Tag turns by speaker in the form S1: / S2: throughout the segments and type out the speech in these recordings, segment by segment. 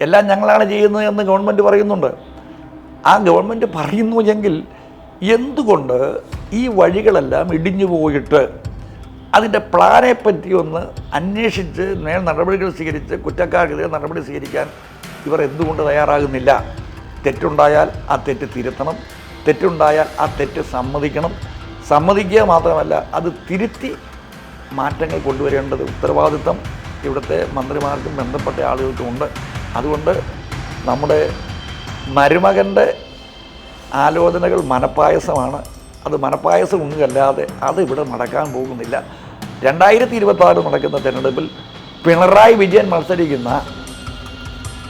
S1: എല്ലാം ഞങ്ങളാണ് ചെയ്യുന്നത് എന്ന് ഗവൺമെൻറ് പറയുന്നുണ്ട്. ആ ഗവൺമെൻറ് പറയുന്നു എങ്കിൽ എന്തുകൊണ്ട് ഈ വഴികളെല്ലാം ഇടിഞ്ഞു പോയിട്ട് അതിൻ്റെ പ്ലാനെപ്പറ്റി ഒന്ന് അന്വേഷിച്ച് മേൽ നടപടികൾ സ്വീകരിച്ച് കുറ്റക്കാർക്കെതിരെ നടപടി സ്വീകരിക്കാൻ ഇവർ എന്തുകൊണ്ട് തയ്യാറാകുന്നില്ല? തെറ്റുണ്ടായാൽ ആ തെറ്റ് തിരുത്തണം, തെറ്റുണ്ടായാൽ ആ തെറ്റ് സമ്മതിക്കുക മാത്രമല്ല അത് തിരുത്തി മാറ്റങ്ങൾ കൊണ്ടുവരേണ്ടത് ഉത്തരവാദിത്വം ഇവിടുത്തെ മന്ത്രിമാർക്കും ബന്ധപ്പെട്ട ആളുകൾക്കും ഉണ്ട്. അതുകൊണ്ട് നമ്മുടെ മരുമകൻ്റെ ആലോചനകൾ മനപ്പായസമാണ്. അത് മനപ്പായസം ഉണ്ണുകല്ലാതെ അത് ഇവിടെ നടക്കാൻ പോകുന്നില്ല. 2026 നടക്കുന്ന തെരഞ്ഞെടുപ്പിൽ പിണറായി വിജയൻ മത്സരിക്കുന്ന,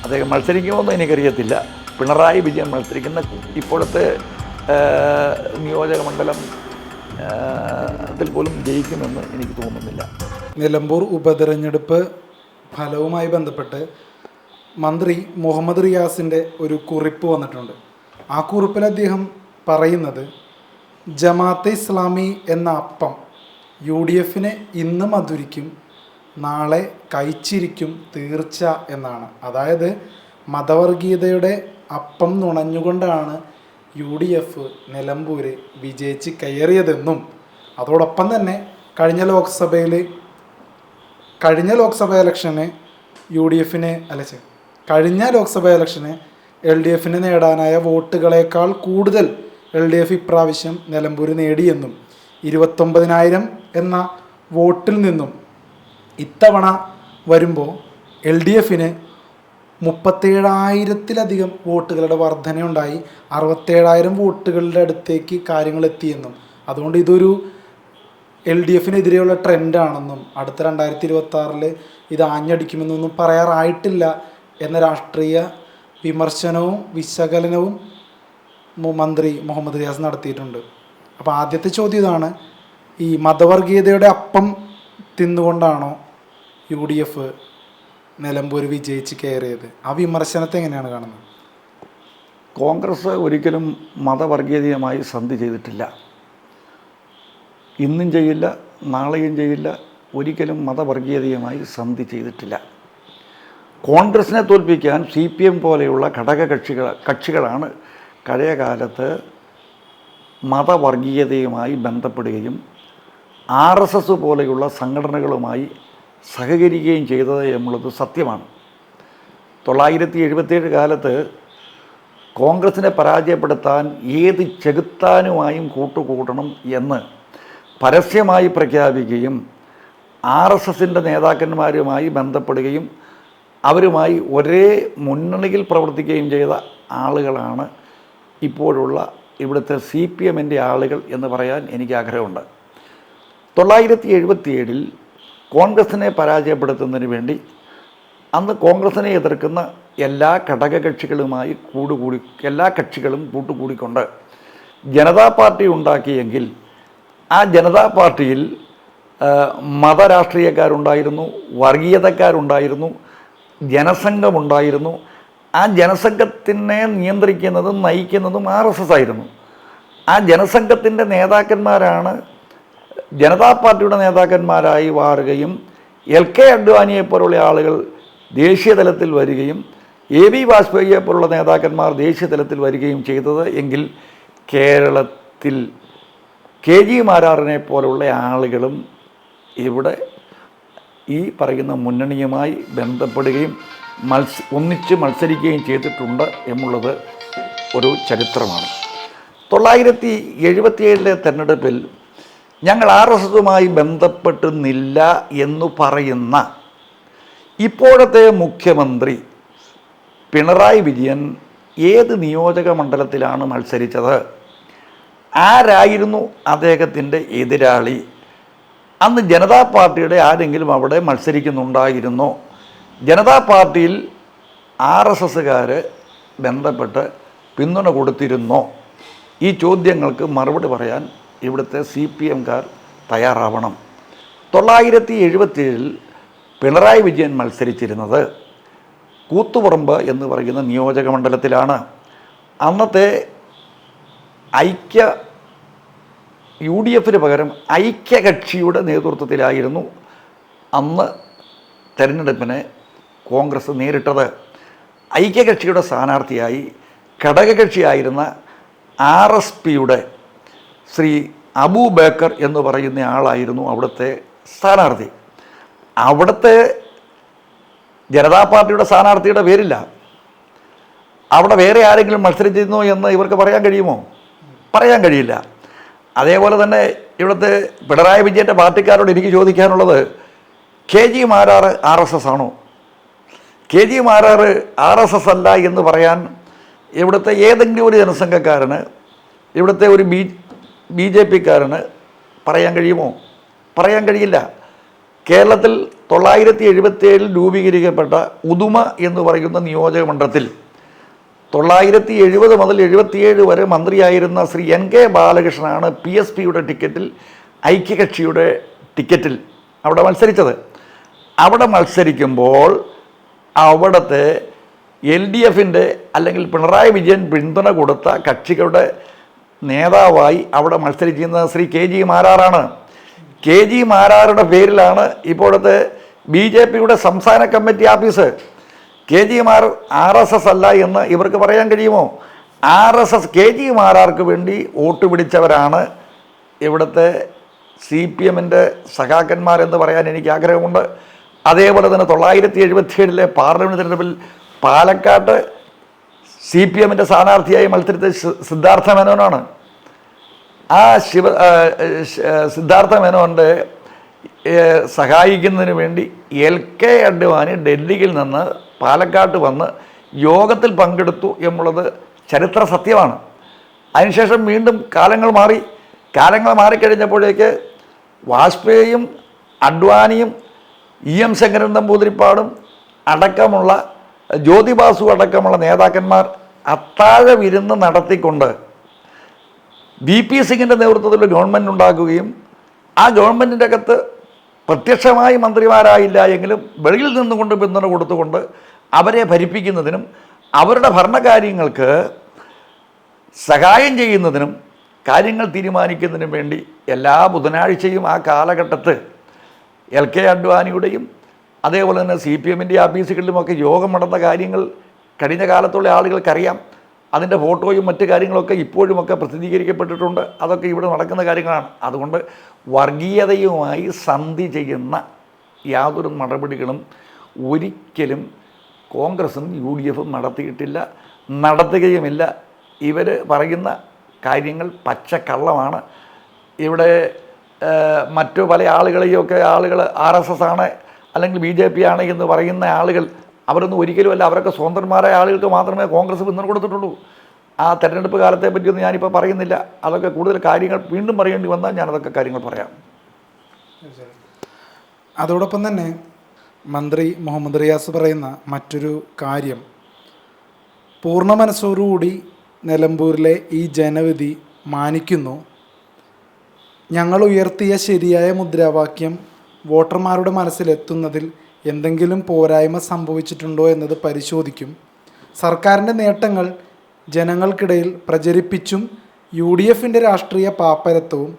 S1: അദ്ദേഹം മത്സരിക്കുമെന്ന് എനിക്കറിയത്തില്ല, പിണറായി വിജയൻ മത്സരിക്കുന്ന ഇപ്പോഴത്തെ നിയോജക മണ്ഡലം ത്തിൽ പോലും ജയിക്കുമെന്ന് എനിക്ക് തോന്നുന്നില്ല.
S2: നിലമ്പൂർ ഉപതെരഞ്ഞെടുപ്പ് ഫലവുമായി ബന്ധപ്പെട്ട് മന്ത്രി മുഹമ്മദ് റിയാസിൻ്റെ ഒരു കുറിപ്പ് വന്നിട്ടുണ്ട്. ആ കുറിപ്പിൽ അദ്ദേഹം പറയുന്നത് ജമാഅത്തെ ഇസ്ലാമി എന്ന അപ്പം UDF ഇന്ന് മധുരിക്കും നാളെ കഴിച്ചിരിക്കും തീർച്ച എന്നാണ്. അതായത് മതവർഗീയതയുടെ അപ്പം നുണഞ്ഞുകൊണ്ടാണ് UDF നിലമ്പൂർ വിജയിച്ച് കയറിയതെന്നും അതോടൊപ്പം തന്നെ കഴിഞ്ഞ ലോക്സഭാ ഇലക്ഷന് LDF നേടാനായ വോട്ടുകളേക്കാൾ കൂടുതൽ LDF ഇപ്രാവശ്യം നിലമ്പൂർ നേടിയെന്നും 29,000 എന്ന വോട്ടിൽ നിന്നും ഇത്തവണ വരുമ്പോൾ LDF 37,000-ത്തിലധികം വോട്ടുകളുടെ വർധനയുണ്ടായി, 67,000 വോട്ടുകളുടെ അടുത്തേക്ക് കാര്യങ്ങൾ എത്തിയെന്നും അതുകൊണ്ട് ഇതൊരു LDF ട്രെൻഡാണെന്നും അടുത്ത 2026 ഇത് ആഞ്ഞടിക്കുമെന്നൊന്നും പറയാറായിട്ടില്ല എന്ന രാഷ്ട്രീയ വിമർശനവും വിശകലനവും മന്ത്രി മുഹമ്മദ് റിയാസ് നടത്തിയിട്ടുണ്ട്. അപ്പോൾ ആദ്യത്തെ ചോദ്യം ഇതാണ്, ഈ മതവർഗീയതയുടെ അപ്പം തിന്നുകൊണ്ടാണോ UDF നിലമ്പൂർ വിജയിച്ച് കയറിയത്? ആ വിമർശനത്തെ എങ്ങനെയാണ് കാണുന്നത്?
S1: കോൺഗ്രസ് ഒരിക്കലും മതവർഗീയതയുമായി സന്ധി ചെയ്തിട്ടില്ല, ഇന്നും ചെയ്യില്ല, നാളെയും ചെയ്യില്ല. ഒരിക്കലും മതവർഗീയതയുമായി സന്ധി ചെയ്തിട്ടില്ല. കോൺഗ്രസിനെ തോൽപ്പിക്കാൻ CPM പോലെയുള്ള കക്ഷികളാണ് കഴിഞ്ഞ കാലത്ത് മതവർഗീയതയുമായി ബന്ധപ്പെടുകയും RSS പോലെയുള്ള സംഘടനകളുമായി സഹകരിക്കുകയും ചെയ്തത് എന്നുള്ളത് സത്യമാണ്. 977 കാലത്ത് കോൺഗ്രസിനെ പരാജയപ്പെടുത്താൻ ഏത് ചെകുത്താനുമായും കൂട്ടുകൂടണം എന്ന് പരസ്യമായി പ്രഖ്യാപിക്കുകയും RSSൻ്റെ നേതാക്കന്മാരുമായി ബന്ധപ്പെടുകയും അവരുമായി ഒരേ മുന്നണിയിൽ പ്രവർത്തിക്കുകയും ചെയ്ത ആളുകളാണ് ഇപ്പോഴുള്ള ഇവിടുത്തെ CPMൻ്റെ ആളുകൾ എന്ന് പറയാൻ എനിക്ക് ആഗ്രഹമുണ്ട്. 977 കോൺഗ്രസിനെ പരാജയപ്പെടുത്തുന്നതിന് വേണ്ടി അന്ന് കോൺഗ്രസിനെ എതിർക്കുന്ന എല്ലാ ഘടകകക്ഷികളുമായി എല്ലാ കക്ഷികളും കൂട്ടുകൂടിക്കൊണ്ട് ജനതാ പാർട്ടി ഉണ്ടാക്കിയെങ്കിൽ ആ ജനതാ പാർട്ടിയിൽ മതരാഷ്ട്രീയക്കാരുണ്ടായിരുന്നു, വർഗീയതക്കാരുണ്ടായിരുന്നു, ജനസംഘമുണ്ടായിരുന്നു. ആ ജനസംഘത്തിനെ നിയന്ത്രിക്കുന്നതും നയിക്കുന്നതും RSS ആയിരുന്നു. ആ ജനസംഘത്തിൻ്റെ നേതാക്കന്മാരാണ് ജനതാ പാർട്ടിയുടെ നേതാക്കന്മാരായി മാറുകയും LK അഡ്വാനിയെപ്പോലുള്ള ആളുകൾ ദേശീയ തലത്തിൽ വരികയും AB വാജ്പേയിയെപ്പോലുള്ള നേതാക്കന്മാർ ദേശീയ തലത്തിൽ വരികയും ചെയ്തത് എങ്കിൽ കേരളത്തിൽ KG മാരാറിനെ പോലുള്ള ആളുകളും ഇവിടെ ഈ പറയുന്ന മുന്നണിയുമായി ബന്ധപ്പെടുകയും ഒന്നിച്ച് മത്സരിക്കുകയും ചെയ്തിട്ടുണ്ട് എന്നുള്ളത് ഒരു ചരിത്രമാണ്. 977 തെരഞ്ഞെടുപ്പിൽ ഞങ്ങൾ RSSുമായി ബന്ധപ്പെടുന്നില്ല എന്നു പറയുന്ന ഇപ്പോഴത്തെ മുഖ്യമന്ത്രി പിണറായി വിജയൻ ഏത് നിയോജക മണ്ഡലത്തിലാണ് മത്സരിച്ചത്? ആരായിരുന്നു അദ്ദേഹത്തിൻ്റെ എതിരാളി? അന്ന് ജനതാ പാർട്ടിയുടെ ആരെങ്കിലും അവിടെ മത്സരിക്കുന്നുണ്ടായിരുന്നോ? ജനതാ പാർട്ടിയിൽ RSSകാർ ബന്ധപ്പെട്ട് പിന്തുണ കൊടുത്തിരുന്നോ? ഈ ചോദ്യങ്ങൾക്ക് മറുപടി പറയാൻ ഇവിടുത്തെ CPMകാർ തയ്യാറാവണം. 977 പിണറായി വിജയൻ മത്സരിച്ചിരുന്നത് കൂത്തുപറമ്പ് എന്ന് പറയുന്ന നിയോജക മണ്ഡലത്തിലാണ്. അന്നത്തെ UDFന് പകരം ഐക്യകക്ഷിയുടെ നേതൃത്വത്തിലായിരുന്നു അന്ന് തെരഞ്ഞെടുപ്പിനെ കോൺഗ്രസ് നേരിട്ടത്. ഐക്യകക്ഷിയുടെ സ്ഥാനാർത്ഥിയായി ഘടകകക്ഷിയായിരുന്ന RSPയുടെ ശ്രീ അബൂബക്കർ എന്ന് പറയുന്ന ആളായിരുന്നു അവിടുത്തെ സ്ഥാനാർത്ഥി. അവിടുത്തെ ജനതാ പാർട്ടിയുടെ സ്ഥാനാർത്ഥിയുടെ പേരില്ല. അവിടെ വേറെ ആരെങ്കിലും മത്സരിച്ചിരുന്നോ എന്ന് ഇവർക്ക് പറയാൻ കഴിയുമോ? പറയാൻ കഴിയില്ല. അതേപോലെ തന്നെ ഇവിടുത്തെ പിണറായി വിജയൻ്റെ പാർട്ടിക്കാരോട് എനിക്ക് ചോദിക്കാനുള്ളത്, KG മാരാർ RSS ആണോ? KG മാരാർ RSS അല്ല എന്ന് പറയാൻ ഇവിടുത്തെ ഏതെങ്കിലും ഒരു ജനസംഘക്കാരന്, ഇവിടുത്തെ ഒരു BJPക്കാരന് പറയാൻ കഴിയുമോ? പറയാൻ കഴിയില്ല. കേരളത്തിൽ 977 രൂപീകരിക്കപ്പെട്ട ഉദുമ എന്ന് പറയുന്ന നിയോജക മണ്ഡലത്തിൽ 970 മുതൽ 77 വരെ മന്ത്രിയായിരുന്ന ശ്രീ NK ബാലകൃഷ്ണനാണ് PSPയുടെ ടിക്കറ്റിൽ, ഐക്യകക്ഷിയുടെ ടിക്കറ്റിൽ അവിടെ മത്സരിച്ചത്. അവിടെ മത്സരിക്കുമ്പോൾ അവിടുത്തെ LDFൻ്റെ അല്ലെങ്കിൽ പിണറായി വിജയൻ പിന്തുണ കൊടുത്ത കക്ഷികളുടെ നേതാവായി അവിടെ മത്സരിച്ചിരുന്ന ശ്രീ KG മാരാറാണ്. KG മാരാറുടെ പേരിലാണ് ഇപ്പോഴത്തെ BJPയുടെ സംസ്ഥാന committee office. KG Mar RSS അല്ല എന്ന് ഇവർക്ക് പറയാൻ കഴിയുമോ? RSS KG മാരാർക്ക് വേണ്ടി വോട്ട് പിടിച്ചവരാണ് ഇവിടുത്തെ CPMൻ്റെ സഖാക്കന്മാരെന്ന് പറയാൻ എനിക്ക് ആഗ്രഹമുണ്ട്. അതേപോലെ തന്നെ 977 പാർലമെൻറ്റ് തിരഞ്ഞെടുപ്പിൽ പാലക്കാട്ട് CPMൻ്റെ സ്ഥാനാർത്ഥിയായി മത്സരിച്ച സിദ്ധാർത്ഥ മേനോനാണ്. ആ സിദ്ധാർത്ഥ മേനോൻ്റെ സഹായിക്കുന്നതിന് വേണ്ടി LK അഡ്വാനി ഡൽഹിയിൽ നിന്ന് പാലക്കാട്ട് വന്ന് യോഗത്തിൽ പങ്കെടുത്തു എന്നുള്ളത് ചരിത്ര സത്യമാണ്. അതിനുശേഷം വീണ്ടും കാലങ്ങൾ മാറിക്കഴിഞ്ഞപ്പോഴേക്ക് വാജ്പേയിയും അഡ്വാനിയും EM ശങ്കരൻ നമ്പൂതിരിപ്പാടും അടക്കമുള്ള ജ്യോതിബാസു അടക്കമുള്ള നേതാക്കന്മാർ അത്താഴ വിരുന്ന് നടത്തിക്കൊണ്ട് VP സിംഗിൻ്റെ നേതൃത്വത്തിൽ ഗവൺമെൻറ് ഉണ്ടാക്കുകയും ആ ഗവൺമെൻറ്റിൻ്റെ അകത്ത് പ്രത്യക്ഷമായി മന്ത്രിമാരായില്ല എങ്കിലും വെളിയിൽ നിന്നുകൊണ്ട് പിന്തുണ കൊടുത്തുകൊണ്ട് അവരെ ഭരിപ്പിക്കുന്നതിനും അവരുടെ ഭരണകാര്യങ്ങൾക്ക് സഹായം ചെയ്യുന്നതിനും കാര്യങ്ങൾ തീരുമാനിക്കുന്നതിനും വേണ്ടി എല്ലാ ബുധനാഴ്ചയും ആ കാലഘട്ടത്ത് LK അഡ്വാനിയുടെയും അതേപോലെ തന്നെ CPMൻ്റെ ആഫീസുകളിലുമൊക്കെ യോഗം നടന്ന കാര്യങ്ങൾ കഴിഞ്ഞ കാലത്തുള്ള ആളുകൾക്കറിയാം. അതിൻ്റെ ഫോട്ടോയും മറ്റു കാര്യങ്ങളൊക്കെ ഇപ്പോഴുമൊക്കെ പ്രസിദ്ധീകരിക്കപ്പെട്ടിട്ടുണ്ട്. അതൊക്കെ ഇവിടെ നടക്കുന്ന കാര്യങ്ങളാണ്. അതുകൊണ്ട് വർഗീയതയുമായി സന്ധി ചെയ്യുന്ന യാതൊരു നടപടികളും ഒരിക്കലും കോൺഗ്രസും UDFും നടത്തിയിട്ടില്ല, നടത്തുകയുമില്ല. ഇവർ പറയുന്ന കാര്യങ്ങൾ പച്ചക്കള്ളമാണ്. ഇവിടെ മറ്റു പല ആളുകളെയൊക്കെ ആളുകൾ RSS ആണ് അല്ലെങ്കിൽ BJP ആണ് എന്ന് പറയുന്ന ആളുകൾ അവരൊന്നും ഒരിക്കലുമല്ല. അവരൊക്കെ സ്വതന്ത്രന്മാരായ ആളുകൾക്ക് മാത്രമേ കോൺഗ്രസ് പിന്തുണ കൊടുത്തിട്ടുള്ളൂ. ആ തെരഞ്ഞെടുപ്പ് കാലത്തെ പറ്റിയൊന്നും ഞാനിപ്പോൾ പറയുന്നില്ല. അതൊക്കെ കൂടുതൽ കാര്യങ്ങൾ വീണ്ടും പറയേണ്ടി വന്നാൽ ഞാനതൊക്കെ കാര്യങ്ങൾ പറയാം.
S2: അതോടൊപ്പം തന്നെ മന്ത്രി മുഹമ്മദ് റിയാസ് പറയുന്ന മറ്റൊരു കാര്യം, പൂർണ്ണ മനസ്സോടുകൂടി നിലമ്പൂരിലെ ഈ ജനവിധി മാനിക്കുന്നു. ഞങ്ങൾ ഉയർത്തിയ ശരിയായ മുദ്രാവാക്യം വോട്ടർമാരുടെ മനസ്സിലെത്തുന്നതിൽ എന്തെങ്കിലും പോരായ്മ സംഭവിച്ചിട്ടുണ്ടോ എന്നത് പരിശോധിക്കും. സർക്കാരിൻ്റെ നേട്ടങ്ങൾ ജനങ്ങൾക്കിടയിൽ പ്രചരിപ്പിച്ചും UDFൻ്റെ രാഷ്ട്രീയ പാപ്പരത്വവും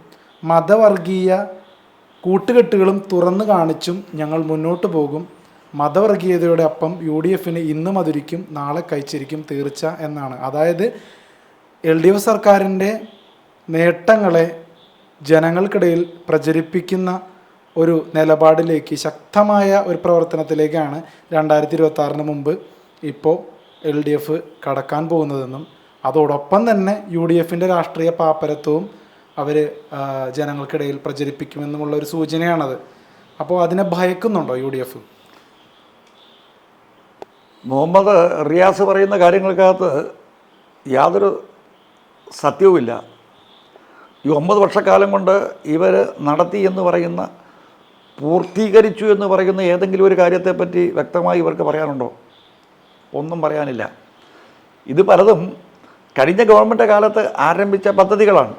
S2: മതവർഗീയ കൂട്ടുകെട്ടുകളും തുറന്നു കാണിച്ചും ഞങ്ങൾ മുന്നോട്ട് പോകും. മതവർഗീയതയുടെ അപ്പം UDFന് ഇന്ന് മധുരിക്കും, നാളെ കഴിച്ചിരിക്കും തീർച്ച എന്നാണ്. അതായത് LDF സർക്കാരിൻ്റെ നേട്ടങ്ങളെ ജനങ്ങൾക്കിടയിൽ പ്രചരിപ്പിക്കുന്ന ഒരു നിലപാടിലേക്ക്, ശക്തമായ ഒരു പ്രവർത്തനത്തിലേക്കാണ് 2026 മുമ്പ് ഇപ്പോൾ LDF കടക്കാൻ പോകുന്നതെന്നും അതോടൊപ്പം തന്നെ UDFൻ്റെ രാഷ്ട്രീയ പാപ്പരത്വവും അവർ ജനങ്ങൾക്കിടയിൽ പ്രചരിപ്പിക്കുമെന്നുമുള്ള ഒരു സൂചനയാണത്. അപ്പോൾ അതിനെ ഭയക്കുന്നുണ്ടോ UDF?
S1: മുഹമ്മദ് റിയാസ് പറയുന്ന കാര്യങ്ങൾക്കകത്ത് യാതൊരു സത്യവുമില്ല. ഈ 9 വർഷക്കാലം കൊണ്ട് ഇവർ നടത്തി എന്ന് പറയുന്ന, പൂർത്തീകരിച്ചു എന്ന് പറയുന്ന ഏതെങ്കിലും ഒരു കാര്യത്തെപ്പറ്റി വ്യക്തമായി ഇവർക്ക് പറയാനുണ്ടോ? ഒന്നും പറയാനില്ല. ഇത് പലതും കഴിഞ്ഞ ഗവൺമെൻറ് കാലത്ത് ആരംഭിച്ച പദ്ധതികളാണ്.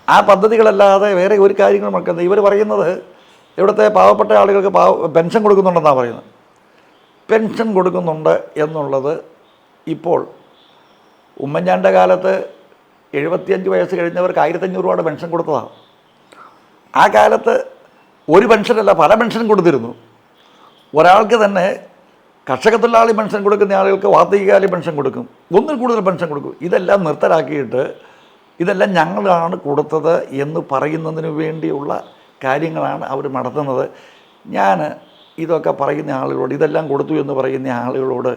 S1: ആ പദ്ധതികളല്ലാതെ വേറെ ഒരു കാര്യങ്ങളും നടക്കുന്നത്. ഇവർ പറയുന്നത് ഇവിടുത്തെ പാവപ്പെട്ട ആളുകൾക്ക് പെൻഷൻ കൊടുക്കുന്നുണ്ടെന്നാണ് പറയുന്നത്. പെൻഷൻ കൊടുക്കുന്നുണ്ട് എന്നുള്ളത് ഇപ്പോൾ ഉമ്മൻചാണ്ടിയുടെ കാലത്ത് 75 വയസ്സ് കഴിഞ്ഞവർക്ക് 1500 രൂപയുടെ പെൻഷൻ കൊടുത്തതാണ്. ആ കാലത്ത് ഒരു പെൻഷനല്ല, പല പെൻഷനും കൊടുത്തിരുന്നു. ഒരാൾക്ക് തന്നെ കർഷക തൊഴിലാളി പെൻഷൻ കൊടുക്കുന്ന ആളുകൾക്ക് വാർദ്ധക്യകാല പെൻഷൻ കൊടുക്കും, ഒന്നിൽ കൂടുതൽ പെൻഷൻ കൊടുക്കും. ഇതെല്ലാം നിർത്തലാക്കിയിട്ട് ഇതെല്ലാം ഞങ്ങളാണ് കൊടുത്തത് എന്ന് പറയുന്നതിന് വേണ്ടിയുള്ള കാര്യങ്ങളാണ് അവർ നടത്തുന്നത്. ഞാൻ ഇതൊക്കെ പറയുന്ന ആളുകളോട്, ഇതെല്ലാം കൊടുത്തു എന്ന് പറയുന്ന ആളുകളോട്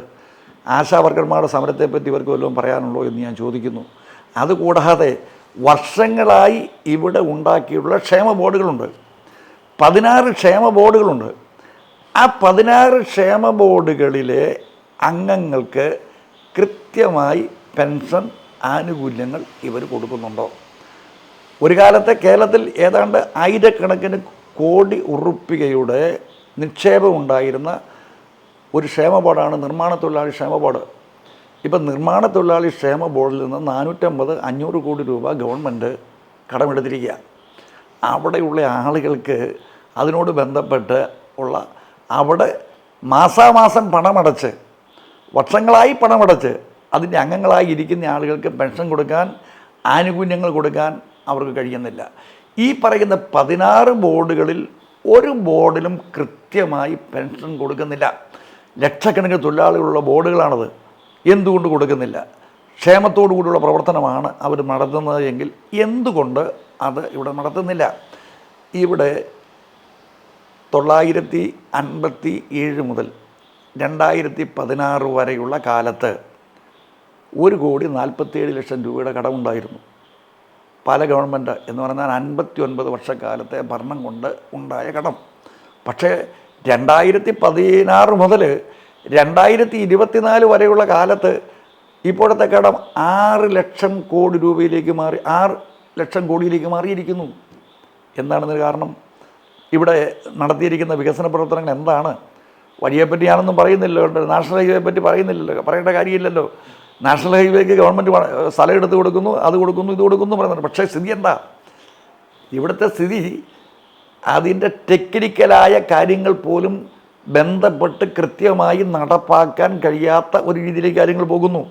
S1: ആശാവർക്കർമാരുടെ സമരത്തെപ്പറ്റി ഇവർക്ക് വല്ലതും പറയാനുള്ളോ എന്ന് ഞാൻ ചോദിക്കുന്നു. അതുകൂടാതെ വർഷങ്ങളായി ഇവിടെ ഉണ്ടാക്കിയുള്ള ക്ഷേമ ബോർഡുകളുണ്ട്, 16 ക്ഷേമ ബോർഡുകളുണ്ട്. ആ 16 ക്ഷേമ ബോർഡുകളിലെ അംഗങ്ങൾക്ക് കൃത്യമായി പെൻഷൻ ആനുകൂല്യങ്ങൾ ഇവർ കൊടുക്കുന്നുണ്ടോ? ഒരു കാലത്ത് കേരളത്തിൽ ഏതാണ്ട് ആയിരക്കണക്കിന് കോടി ഉറുപ്പികയുടെ നിക്ഷേപം ഉണ്ടായിരുന്ന ഒരു ക്ഷേമ ബോർഡാണ് നിർമ്മാണ തൊഴിലാളി ക്ഷേമ ബോർഡ്. ഇപ്പം നിർമ്മാണ തൊഴിലാളി ക്ഷേമ ബോർഡിൽ നിന്ന് 450-500 കോടി രൂപ ഗവൺമെൻറ് കടമെടുത്തിരിക്കുക. അവിടെയുള്ള ആളുകൾക്ക് അതിനോട് ബന്ധപ്പെട്ട് ഉള്ള അവിടെ മാസാമാസം പണമടച്ച്, വർഷങ്ങളായി പണമടച്ച് അതിൻ്റെ അംഗങ്ങളായി ഇരിക്കുന്ന ആളുകൾക്ക് പെൻഷൻ കൊടുക്കാൻ, ആനുകൂല്യങ്ങൾ കൊടുക്കാൻ അവർക്ക് കഴിയുന്നില്ല. ഈ പറയുന്ന 16 ബോർഡുകളിൽ ഒരു ബോർഡിലും കൃത്യമായി പെൻഷൻ കൊടുക്കുന്നില്ല. ലക്ഷക്കണക്കിന് തൊഴിലാളികളുള്ള ബോർഡുകളാണത്. എന്തുകൊണ്ട് കൊടുക്കുന്നില്ല? ക്ഷേമത്തോടു കൂടിയുള്ള പ്രവർത്തനമാണ് അവർ നടത്തുന്നത് എങ്കിൽ എന്തുകൊണ്ട് അത് ഇവിടെ നടത്തുന്നില്ല? ഇവിടെ 1957 മുതൽ 2016 വരെയുള്ള കാലത്ത് 1,47,00,000 രൂപയുടെ കടമുണ്ടായിരുന്നു. പല ഗവൺമെൻറ് എന്ന് പറഞ്ഞാൽ 59 വർഷക്കാലത്തെ ഭരണം കൊണ്ട് ഉണ്ടായ കടം. പക്ഷേ 2016 മുതൽ 2024 വരെയുള്ള കാലത്ത് ഇപ്പോഴത്തെ കടം 6 ലക്ഷം കോടി രൂപയിലേക്ക് മാറി, 6 ലക്ഷം കോടിയിലേക്ക് മാറിയിരിക്കുന്നു. എന്താണെന്നൊരു കാരണം? ഇവിടെ നടത്തിയിരിക്കുന്ന വികസന പ്രവർത്തനങ്ങൾ എന്താണ്? വഴിയെപ്പറ്റിയാണെന്നും പറയുന്നില്ലല്ലോ, നാഷണൽ ഹൈവേ പറ്റി പറയുന്നില്ലല്ലോ, പറയേണ്ട കാര്യമില്ലല്ലോ. നാഷണൽ ഹൈവേക്ക് ഗവൺമെൻറ് സ്ഥലം എടുത്ത് കൊടുക്കുന്നു, അത് കൊടുക്കുന്നു, ഇത് കൊടുക്കുന്നു പറയുന്നുണ്ട്. പക്ഷേ സ്ഥിതി എന്താ? ഇവിടുത്തെ സ്ഥിതി അതിൻ്റെ ടെക്നിക്കലായ കാര്യങ്ങൾ പോലും ബന്ധപ്പെട്ട് കൃത്യമായി നടപ്പാക്കാൻ കഴിയാത്ത ഒരു രീതിയിലേക്ക് കാര്യങ്ങൾ പോകുന്നു.